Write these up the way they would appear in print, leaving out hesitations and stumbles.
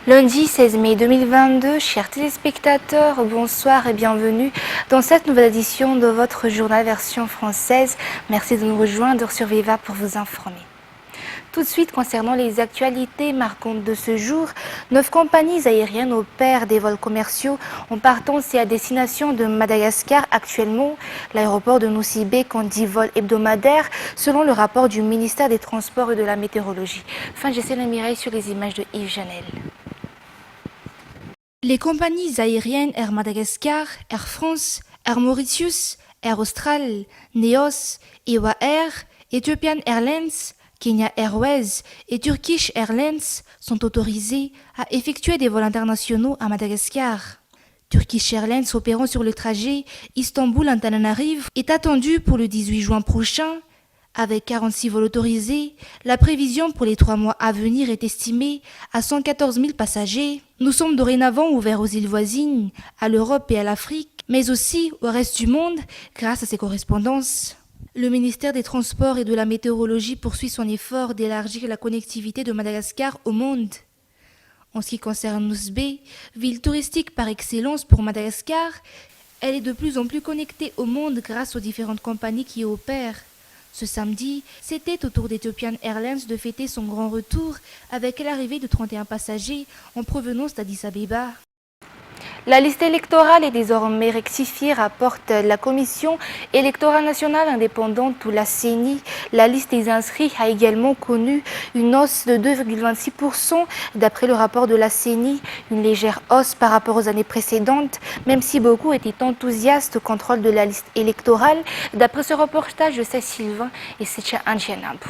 Lundi 16 mai 2022, chers téléspectateurs, bonsoir et bienvenue dans cette nouvelle édition de votre journal version française. Merci de nous rejoindre sur Viva pour vous informer. Tout de suite, concernant les actualités marquantes de ce jour, 9 compagnies aériennes opèrent des vols commerciaux en partance et à destination de Madagascar. Actuellement, l'aéroport de Nosy-Be compte 10 vols hebdomadaires selon le rapport du ministère des Transports et de la Météorologie. Fin, j'essaie la Mireille sur les images de Yves Janel. Les compagnies aériennes Air Madagascar, Air France, Air Mauritius, Air Austral, Neos, Ewa Air, Ethiopian Airlines, Kenya Airways et Turkish Airlines sont autorisés à effectuer des vols internationaux à Madagascar. Turkish Airlines opérant sur le trajet Istanbul-Antananarivo est attendu pour le 18 juin prochain. Avec 46 vols autorisés, la prévision pour les 3 mois à venir est estimée à 114 000 passagers. Nous sommes dorénavant ouverts aux îles voisines, à l'Europe et à l'Afrique, mais aussi au reste du monde grâce à ces correspondances. Le ministère des Transports et de la Météorologie poursuit son effort d'élargir la connectivité de Madagascar au monde. En ce qui concerne Nosy-Be, ville touristique par excellence pour Madagascar, elle est de plus en plus connectée au monde grâce aux différentes compagnies qui y opèrent. Ce samedi, c'était au tour d'Ethiopian Airlines de fêter son grand retour avec l'arrivée de 31 passagers en provenance d'Addis Abeba. La liste électorale est désormais rectifiée, rapporte la Commission électorale nationale indépendante ou la CENI. La liste des inscrits a également connu une hausse de 2,26%. D'après le rapport de la CENI, une légère hausse par rapport aux années précédentes, même si beaucoup étaient enthousiastes au contrôle de la liste électorale. D'après ce reportage de Cécile Sylvain et Secha Anjianabou.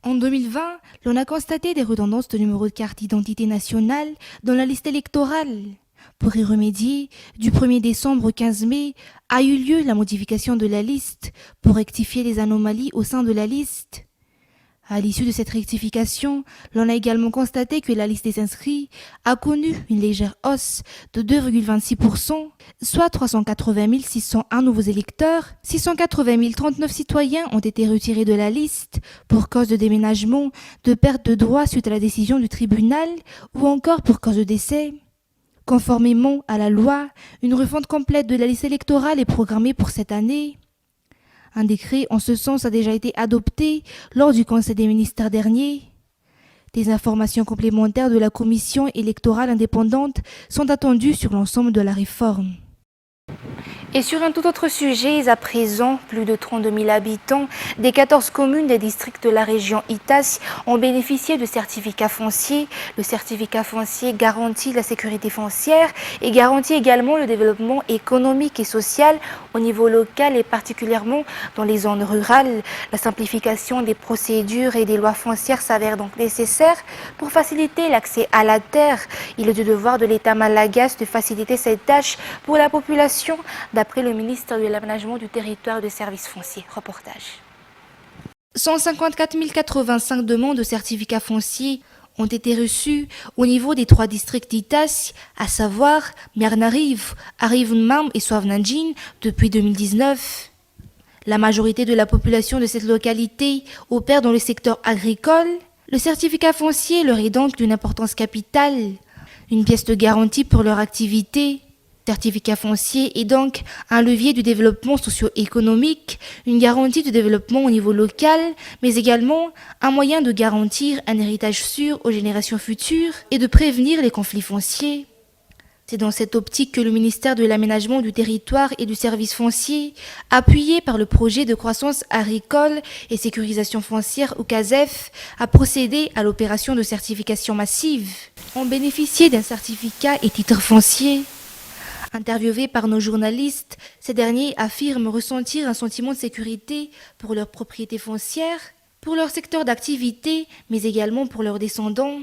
En 2020, l'on a constaté des redondances de numéros de carte d'identité nationale dans la liste électorale. Pour y remédier, du 1er décembre au 15 mai a eu lieu la modification de la liste pour rectifier les anomalies au sein de la liste. À l'issue de cette rectification, l'on a également constaté que la liste des inscrits a connu une légère hausse de 2,26%, soit 380 601 nouveaux électeurs. 680 039 citoyens ont été retirés de la liste pour cause de déménagement, de perte de droits suite à la décision du tribunal ou encore pour cause de décès. Conformément à la loi, une refonte complète de la liste électorale est programmée pour cette année. Un décret en ce sens a déjà été adopté lors du Conseil des ministres dernier. Des informations complémentaires de la Commission électorale indépendante sont attendues sur l'ensemble de la réforme. Et sur un tout autre sujet, à présent, plus de 32 000 habitants des 14 communes des districts de la région ITAS ont bénéficié de certificats fonciers. Le certificat foncier garantit la sécurité foncière et garantit également le développement économique et social au niveau local et particulièrement dans les zones rurales. La simplification des procédures et des lois foncières s'avère donc nécessaire pour faciliter l'accès à la terre. Il est du devoir de l'État malagasy de faciliter cette tâche pour la population, d'après le ministre de l'Aménagement du Territoire et des Services fonciers. Reportage. 154 085 demandes de certificats fonciers ont été reçues au niveau des 3 districts d'ITAS, à savoir Miarnariv, Arivunmam et Soavnanjin, depuis 2019. La majorité de la population de cette localité opère dans le secteur agricole. Le certificat foncier leur est donc d'une importance capitale, une pièce de garantie pour leur activité. Le certificat foncier est donc un levier du développement socio-économique, une garantie de développement au niveau local, mais également un moyen de garantir un héritage sûr aux générations futures et de prévenir les conflits fonciers. C'est dans cette optique que le ministère de l'Aménagement du Territoire et du Service foncier, appuyé par le projet de croissance agricole et sécurisation foncière ou CASEF, a procédé à l'opération de certification massive. Ont bénéficié d'un certificat et titre foncier. Interviewés par nos journalistes, ces derniers affirment ressentir un sentiment de sécurité pour leur propriété foncière, pour leur secteur d'activité, mais également pour leurs descendants.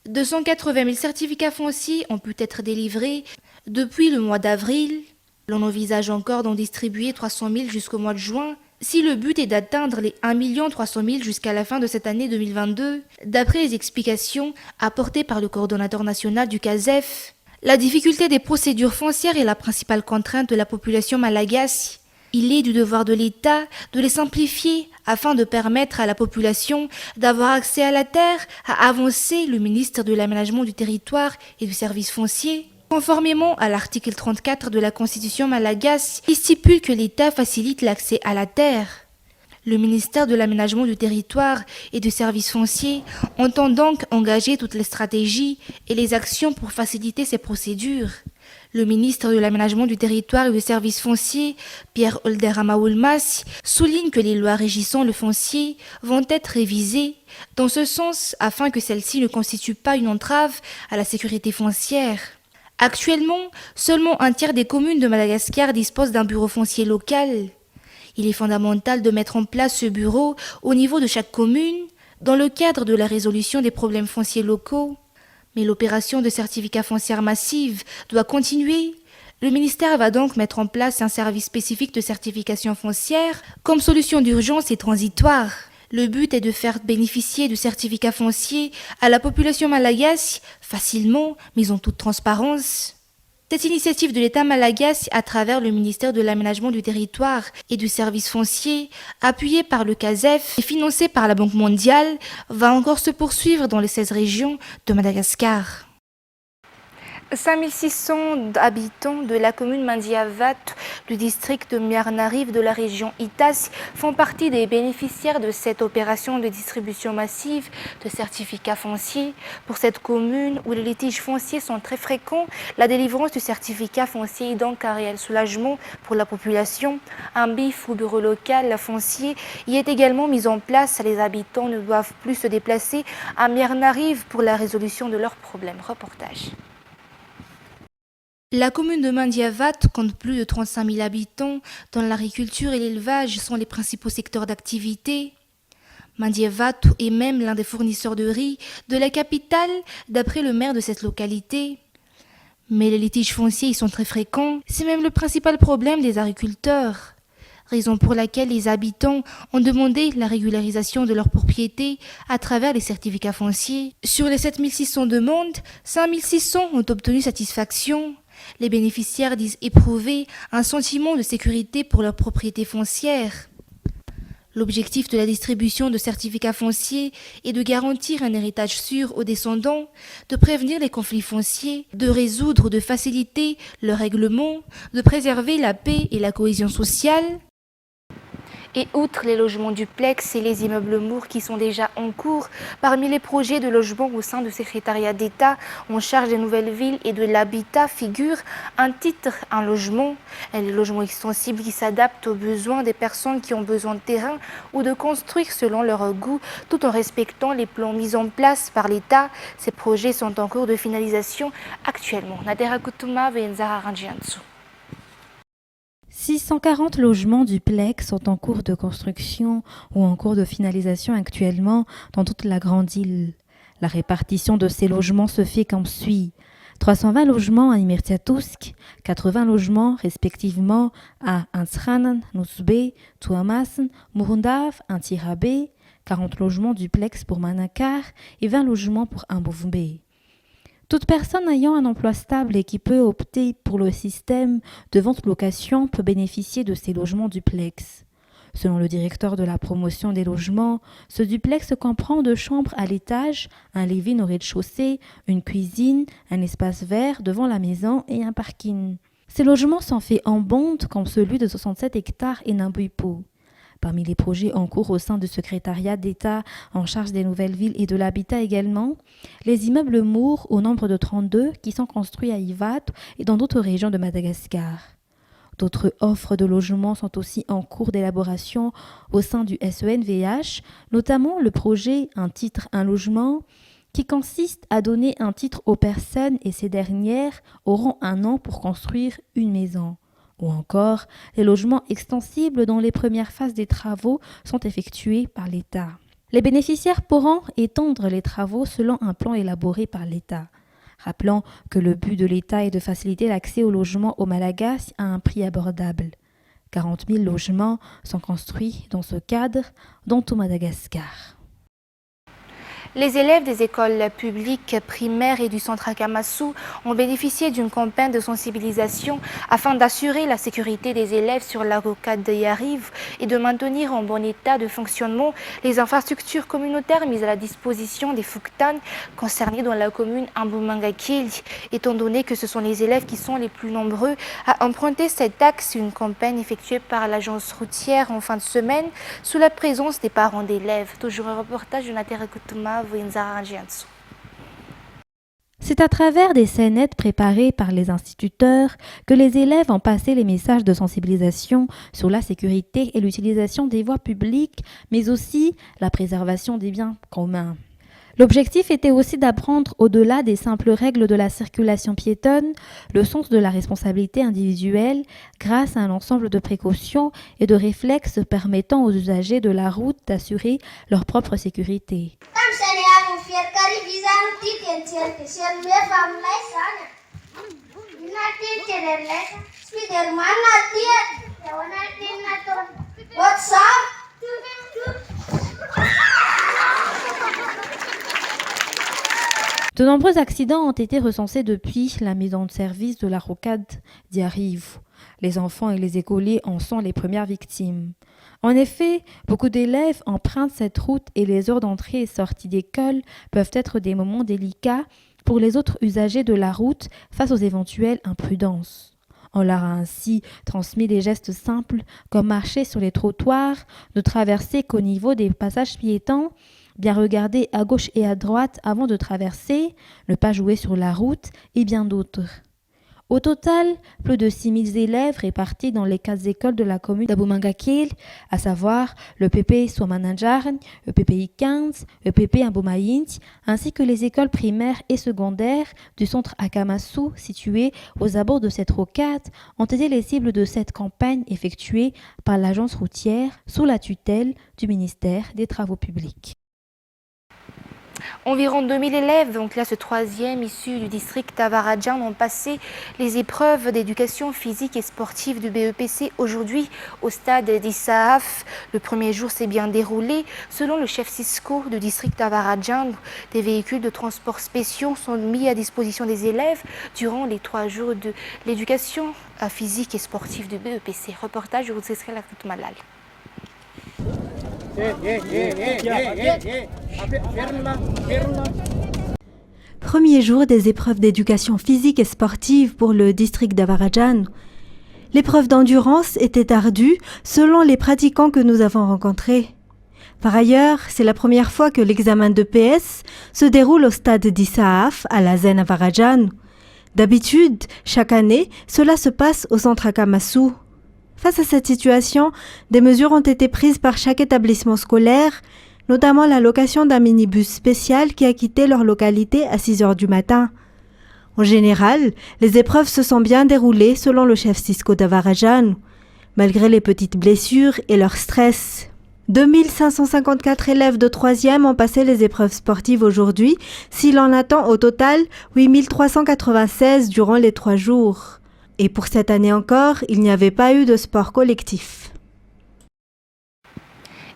280 000 certificats fonciers ont pu être délivrés depuis le mois d'avril. L'on envisage encore d'en distribuer 300 000 jusqu'au mois de juin, si le but est d'atteindre les 1 300 000 jusqu'à la fin de cette année 2022, d'après les explications apportées par le coordonnateur national du CASEF. La difficulté des procédures foncières est la principale contrainte de la population malagasy. Il est du devoir de l'État de les simplifier afin de permettre à la population d'avoir accès à la terre, a avancé le ministre de l'Aménagement du Territoire et du Service foncier. Conformément à l'article 34 de la Constitution malgache, qui stipule que l'État facilite l'accès à la terre. Le ministère de l'Aménagement du Territoire et du Service foncier entend donc engager toutes les stratégies et les actions pour faciliter ces procédures. Le ministre de l'Aménagement du Territoire et du Service foncier, Pierre Holder Amaoulmas, souligne que les lois régissant le foncier vont être révisées dans ce sens afin que celles-ci ne constituent pas une entrave à la sécurité foncière. Actuellement, seulement un tiers des communes de Madagascar disposent d'un bureau foncier local. Il est fondamental de mettre en place ce bureau au niveau de chaque commune dans le cadre de la résolution des problèmes fonciers locaux. Mais l'opération de certificat foncière massive doit continuer. Le ministère va donc mettre en place un service spécifique de certification foncière comme solution d'urgence et transitoire. Le but est de faire bénéficier du certificat foncier à la population malgache facilement, mais en toute transparence. Cette initiative de l'État malgache à travers le ministère de l'Aménagement du Territoire et du Service foncier, appuyée par le CASEF et financée par la Banque mondiale, va encore se poursuivre dans les 16 régions de Madagascar. 5600 habitants de la commune Mandiavat du district de Miarnariv de la région Itas font partie des bénéficiaires de cette opération de distribution massive de certificats fonciers. Pour cette commune où les litiges fonciers sont très fréquents, la délivrance du certificat foncier est donc un réel soulagement pour la population. Un BIF ou bureau local foncier y est également mis en place. Les habitants ne doivent plus se déplacer à Miarnariv pour la résolution de leurs problèmes. Reportage. La commune de Mandiavat compte plus de 35 000 habitants dont l'agriculture et l'élevage sont les principaux secteurs d'activité. Mandiavat est même l'un des fournisseurs de riz de la capitale d'après le maire de cette localité. Mais les litiges fonciers y sont très fréquents, c'est même le principal problème des agriculteurs. Raison pour laquelle les habitants ont demandé la régularisation de leur propriété à travers les certificats fonciers. Sur les 7600 demandes, 5600 ont obtenu satisfaction. Les bénéficiaires disent éprouver un sentiment de sécurité pour leur propriété foncière. L'objectif de la distribution de certificats fonciers est de garantir un héritage sûr aux descendants, de prévenir les conflits fonciers, de résoudre ou de faciliter leur règlement, de préserver la paix et la cohésion sociale. Et outre les logements duplex et les immeubles mours qui sont déjà en cours, parmi les projets de logement au sein du secrétariat d'État en charge des nouvelles villes et de l'habitat figure un titre, un logement. Les logements extensibles qui s'adaptent aux besoins des personnes qui ont besoin de terrain ou de construire selon leur goût, tout en respectant les plans mis en place par l'État. Ces projets sont en cours de finalisation actuellement. Nadera Kutuma, Venzara Ranjiansu. 640 logements duplex sont en cours de construction ou en cours de finalisation actuellement dans toute la grande île. La répartition de ces logements se fait comme suit. 320 logements à Imirtiatousk, 80 logements respectivement à Ansranan, Nusbe, Tuamasan, Murundav, Antirabe, 40 logements duplex pour Manakar et 20 logements pour Ambouvbe. Toute personne ayant un emploi stable et qui peut opter pour le système de vente-location peut bénéficier de ces logements duplex. Selon le directeur de la promotion des logements, ce duplex comprend 2 chambres à l'étage, un living au rez-de-chaussée, une cuisine, un espace vert devant la maison et un parking. Ces logements sont faits en bande comme celui de 67 hectares et Nambuipo. Parmi les projets en cours au sein du secrétariat d'État en charge des nouvelles villes et de l'habitat également, les immeubles mours au nombre de 32 qui sont construits à Ivat et dans d'autres régions de Madagascar. D'autres offres de logements sont aussi en cours d'élaboration au sein du SENVH, notamment le projet Un titre, un logement, qui consiste à donner un titre aux personnes et ces dernières auront 1 an pour construire une maison. Ou encore les logements extensibles dont les premières phases des travaux sont effectuées par l'État. Les bénéficiaires pourront étendre les travaux selon un plan élaboré par l'État. Rappelons que le but de l'État est de faciliter l'accès au logement au Malagasy à un prix abordable. 40 000 logements sont construits dans ce cadre, dont au Madagascar. Les élèves des écoles publiques primaires et du centre Akamasou ont bénéficié d'une campagne de sensibilisation afin d'assurer la sécurité des élèves sur la rocade de Yariv et de maintenir en bon état de fonctionnement les infrastructures communautaires mises à la disposition des Fouktan concernés dans la commune Ambumangakil. Étant donné que ce sont les élèves qui sont les plus nombreux à emprunter cet axe, une campagne effectuée par l'agence routière en fin de semaine sous la présence des parents d'élèves. Toujours un reportage de Natera Kutuma. C'est à travers des scénettes préparées par les instituteurs que les élèves ont passé les messages de sensibilisation sur la sécurité et l'utilisation des voies publiques, mais aussi la préservation des biens communs. L'objectif était aussi d'apprendre, au-delà des simples règles de la circulation piétonne, le sens de la responsabilité individuelle grâce à un ensemble de précautions et de réflexes permettant aux usagers de la route d'assurer leur propre sécurité. De nombreux accidents ont été recensés depuis la mise en service de la rocade d'Yariv. Les enfants et les écoliers en sont les premières victimes. En effet, beaucoup d'élèves empruntent cette route et les heures d'entrée et sortie d'école peuvent être des moments délicats pour les autres usagers de la route face aux éventuelles imprudences. On leur a ainsi transmis des gestes simples comme marcher sur les trottoirs, ne traverser qu'au niveau des passages piétons, bien regarder à gauche et à droite avant de traverser, ne pas jouer sur la route et bien d'autres. Au total, plus de 6000 élèves répartis dans les 4 écoles de la commune d'Abumangakil, à savoir le PP Somananjarn, le PPI 15, le PP Amboumaïnt, ainsi que les écoles primaires et secondaires du centre Akamasou situé aux abords de cette rocade, ont été les cibles de cette campagne effectuée par l'agence routière sous la tutelle du ministère des Travaux publics. Environ 2000 élèves, donc classe 3e, issus du district d'Avaradjan, ont passé les épreuves d'éducation physique et sportive du BEPC aujourd'hui au stade d'Issaaf. Le premier jour s'est bien déroulé. Selon le chef Cisco du district d'Avaradjan, des véhicules de transport spéciaux sont mis à disposition des élèves durant les 3 jours de l'éducation physique et sportive du BEPC. Reportage de Routsesrel Malal. Premier jour des épreuves d'éducation physique et sportive pour le district d'Avaradjan. L'épreuve d'endurance était ardue selon les pratiquants que nous avons rencontrés. Par ailleurs, c'est la première fois que l'examen de PS se déroule au stade d'Issaaf à la Zen Avaradjan. D'habitude, chaque année, cela se passe au centre Akamasou. Face à cette situation, des mesures ont été prises par chaque établissement scolaire, notamment la location d'un minibus spécial qui a quitté leur localité à 6 heures du matin. En général, les épreuves se sont bien déroulées selon le chef Cisco d'Avaradjan, malgré les petites blessures et leur stress. 2554 élèves de 3e ont passé les épreuves sportives aujourd'hui, s'il en attend au total 8396 durant les 3 jours. Et pour cette année encore, il n'y avait pas eu de sport collectif.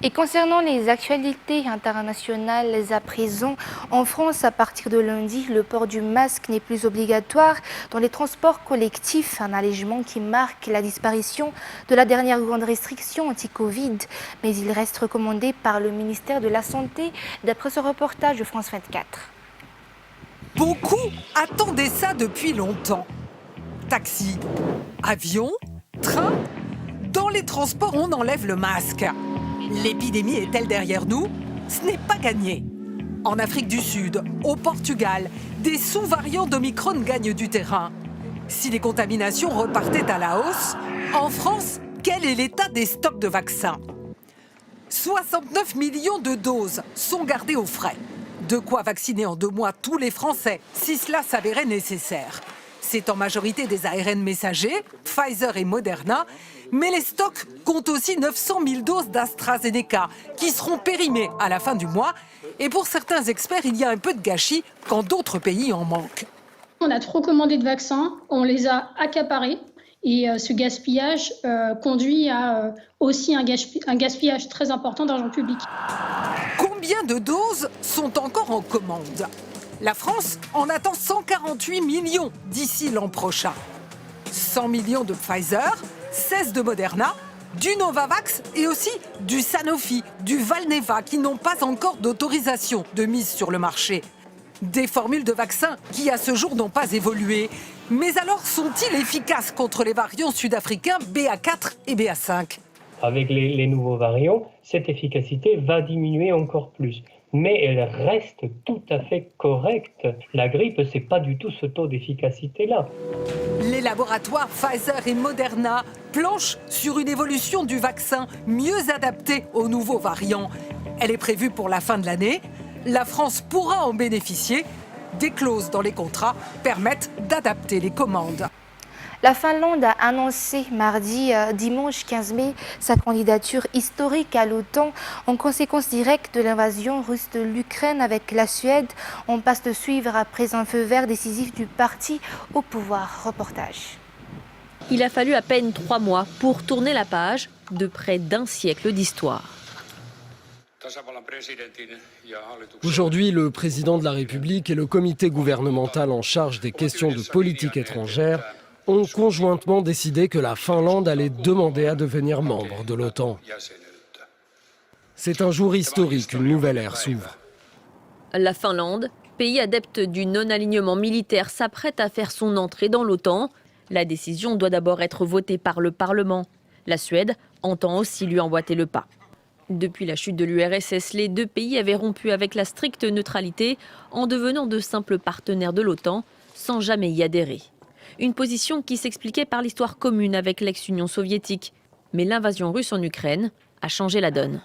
Et concernant les actualités internationales à présent, en France, à partir de lundi, le port du masque n'est plus obligatoire dans les transports collectifs, un allègement qui marque la disparition de la dernière grande restriction anti-Covid. Mais il reste recommandé par le ministère de la Santé, d'après ce reportage de France 24. Beaucoup attendaient ça depuis longtemps. Taxi, avion, train, dans les transports, on enlève le masque. L'épidémie est-elle derrière nous? Ce n'est pas gagné. En Afrique du Sud, au Portugal, des sous-variants d'Omicron gagnent du terrain. Si les contaminations repartaient à la hausse, en France, quel est l'état des stocks de vaccins? 69 millions de doses sont gardées au frais. De quoi vacciner en 2 mois tous les Français, si cela s'avérait nécessaire. C'est en majorité des ARN messagers, Pfizer et Moderna, mais les stocks comptent aussi 900 000 doses d'AstraZeneca qui seront périmées à la fin du mois. Et pour certains experts, il y a un peu de gâchis quand d'autres pays en manquent. On a trop commandé de vaccins, on les a accaparés et ce gaspillage conduit à aussi un gaspillage très important d'argent public. Combien Combien de doses sont encore en commande? La France en attend 148 millions d'ici l'an prochain. 100 millions de Pfizer, 16 de Moderna, du Novavax et aussi du Sanofi, du Valneva qui n'ont pas encore d'autorisation de mise sur le marché. Des formules de vaccins qui à ce jour n'ont pas évolué. Mais alors sont-ils efficaces contre les variants sud-africains BA4 et BA5? Avec les nouveaux variants, cette efficacité va diminuer encore plus. Mais elle reste tout à fait correcte. La grippe, c'est pas du tout ce taux d'efficacité-là. Les laboratoires Pfizer et Moderna planchent sur une évolution du vaccin mieux adaptée aux nouveaux variants. Elle est prévue pour la fin de l'année. La France pourra en bénéficier. Des clauses dans les contrats permettent d'adapter les commandes. La Finlande a annoncé dimanche 15 mai, sa candidature historique à l'OTAN en conséquence directe de l'invasion russe de l'Ukraine avec la Suède. On passe de suivre après un feu vert décisif du parti au pouvoir. Reportage. Il a fallu à peine 3 mois pour tourner la page de près d'un siècle d'histoire. Aujourd'hui, le président de la République et le comité gouvernemental en charge des questions de politique étrangère ont conjointement décidé que la Finlande allait demander à devenir membre de l'OTAN. C'est un jour historique, une nouvelle ère s'ouvre. La Finlande, pays adepte du non-alignement militaire, s'apprête à faire son entrée dans l'OTAN. La décision doit d'abord être votée par le Parlement. La Suède entend aussi lui emboîter le pas. Depuis la chute de l'URSS, les deux pays avaient rompu avec la stricte neutralité en devenant de simples partenaires de l'OTAN sans jamais y adhérer. Une position qui s'expliquait par l'histoire commune avec l'ex-Union soviétique. Mais l'invasion russe en Ukraine a changé la donne.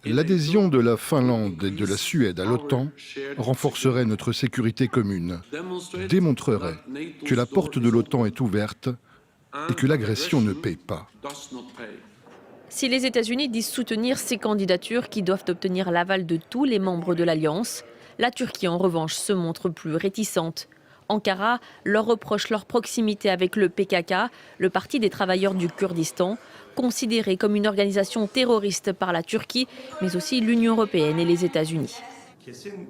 L'adhésion de la Finlande et de la Suède à l'OTAN renforcerait notre sécurité commune, démontrerait que la porte de l'OTAN est ouverte et que l'agression ne paie pas. Si les États-Unis disent soutenir ces candidatures qui doivent obtenir l'aval de tous les membres de l'Alliance, la Turquie en revanche se montre plus réticente. Ankara leur reproche leur proximité avec le PKK, le Parti des travailleurs du Kurdistan, considéré comme une organisation terroriste par la Turquie, mais aussi l'Union européenne et les États-Unis.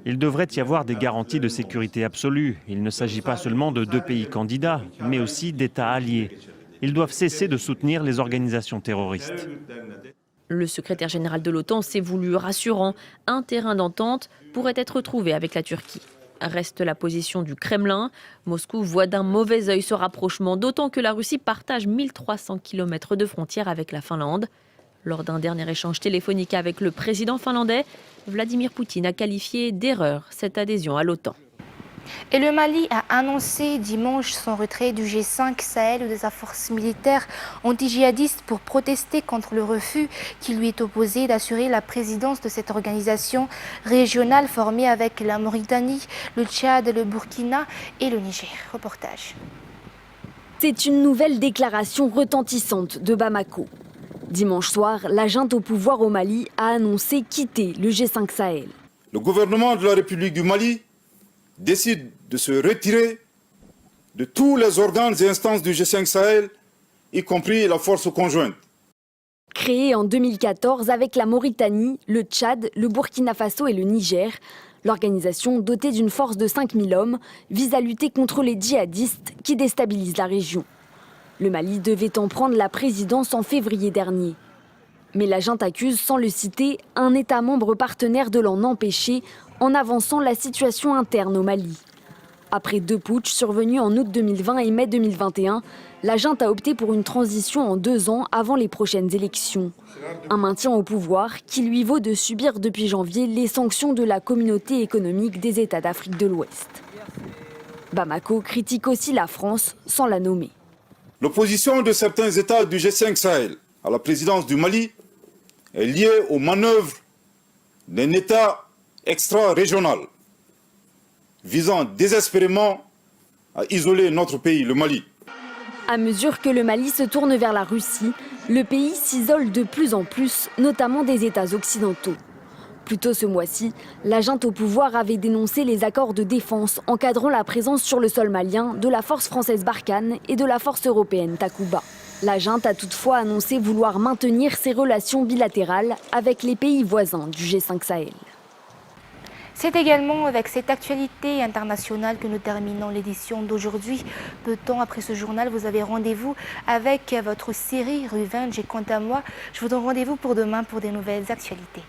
Il devrait y avoir des garanties de sécurité absolue. Il ne s'agit pas seulement de 2 pays candidats, mais aussi d'États alliés. Ils doivent cesser de soutenir les organisations terroristes. Le secrétaire général de l'OTAN s'est voulu rassurant. Un terrain d'entente pourrait être trouvé avec la Turquie. Reste la position du Kremlin. Moscou voit d'un mauvais œil ce rapprochement, d'autant que la Russie partage 1300 km de frontière avec la Finlande. Lors d'un dernier échange téléphonique avec le président finlandais, Vladimir Poutine a qualifié d'erreur cette adhésion à l'OTAN. Et le Mali a annoncé dimanche son retrait du G5 Sahel ou de sa force militaire anti-djihadiste pour protester contre le refus qui lui est opposé d'assurer la présidence de cette organisation régionale formée avec la Mauritanie, le Tchad, le Burkina et le Niger. Reportage. C'est une nouvelle déclaration retentissante de Bamako. Dimanche soir, la junte au pouvoir au Mali a annoncé quitter le G5 Sahel. Le gouvernement de la République du Mali décide de se retirer de tous les organes et instances du G5 Sahel, y compris la force conjointe. Créée en 2014 avec la Mauritanie, le Tchad, le Burkina Faso et le Niger, l'organisation, dotée d'une force de 5000 hommes, vise à lutter contre les djihadistes qui déstabilisent la région. Le Mali devait en prendre la présidence en février dernier. Mais la junte accuse, sans le citer, un État membre partenaire de l'en empêcher en avançant la situation interne au Mali. Après 2 putschs survenus en août 2020 et mai 2021, la junte a opté pour une transition en 2 ans avant les prochaines élections. Un maintien au pouvoir qui lui vaut de subir depuis janvier les sanctions de la communauté économique des États d'Afrique de l'Ouest. Bamako critique aussi la France sans la nommer. L'opposition de certains États du G5 Sahel à la présidence du Mali est liée aux manœuvres d'un État extra-régional visant désespérément à isoler notre pays, le Mali. À mesure que le Mali se tourne vers la Russie, le pays s'isole de plus en plus, notamment des États occidentaux. Plus tôt ce mois-ci, la junte au pouvoir avait dénoncé les accords de défense encadrant la présence sur le sol malien de la force française Barkhane et de la force européenne Takuba. La junte a toutefois annoncé vouloir maintenir ses relations bilatérales avec les pays voisins du G5 Sahel. C'est également avec cette actualité internationale que nous terminons l'édition d'aujourd'hui. Peu de temps après ce journal, vous avez rendez-vous avec votre série Revenge. Et quant à moi, je vous donne rendez-vous pour demain pour des nouvelles actualités.